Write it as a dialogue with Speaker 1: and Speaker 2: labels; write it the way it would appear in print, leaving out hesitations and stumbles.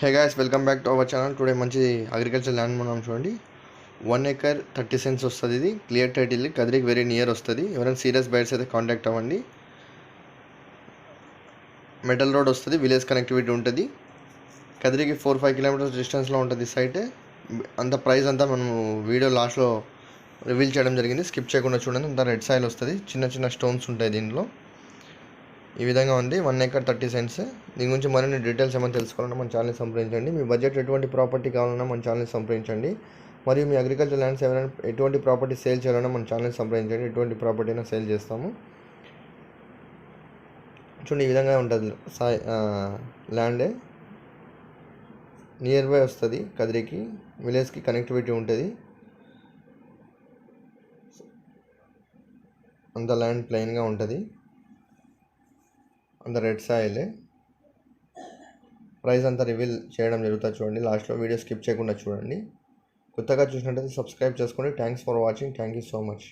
Speaker 1: Hey guys, welcome back to our channel. Today మంచి agriculture land మనం చూడండి. 1 acre 30 cents వస్తుంది. ఇది క్లియర్ టైటిల్, కదిరికి వెరీ నియర్ వస్తుంది. ఎవరైనా సీరియస్ బయర్స్ అయితే కాంటాక్ట్ అవ్వండి. మెటల్ రోడ్ వస్తుంది, విలేజ్ కనెక్టివిటీ ఉంటుంది. కదిరికి 4-5 kilometers డిస్టెన్స్లో ఉంటుంది సైట్. అంత ప్రైస్ అంతా మనము వీడియో లాస్ట్లో రివీల్ చేయడం జరిగింది. స్కిప్ చేయకుండా చూడండి. అంత రెడ్ సాయిల్ వస్తుంది, చిన్న చిన్న స్టోన్స్ ఉంటాయి దీనిలో. ఈ విధంగా ఉంది. 1 acre 30 cents. దీని గురించి మరిన్ని డీటెయిల్స్ ఏమైనా తెలుసుకోవాలన్నా మన ఛానల్ని సంప్రదించండి. మీ బడ్జెట్ ఎటువంటి ప్రాపర్టీ కావాలన్నా మన ఛానల్ని సంప్రదించండి. మరియు మీ అగ్రికల్చర్ ల్యాండ్స్ ఎవరైనా ఎటువంటి ప్రాపర్టీ సేల్ చేయాలన్నా మన ఛానల్ని సంప్రదించండి. ఎటువంటి ప్రాపర్టీ అయినా సేల్ చేస్తాము. చూడండి, ఈ విధంగా ఉంటుంది ల్యాండే. నియర్ బై వస్తుంది, కదిరికి విలేజ్కి కనెక్టివిటీ ఉంటుంది. అంత ల్యాండ్ ప్లెయిన్గా ఉంటుంది. అంత రెడ్ సాయిలే. ప్రైస్ అంతా రివీల్ చేయడం జరుగుతుంది. చూడండి, లాస్ట్లో వీడియో స్కిప్ చేయకుండా చూడండి. కొత్తగా చూసినట్టయితే సబ్స్క్రైబ్ చేసుకోండి. Thanks for watching. Thank you so much.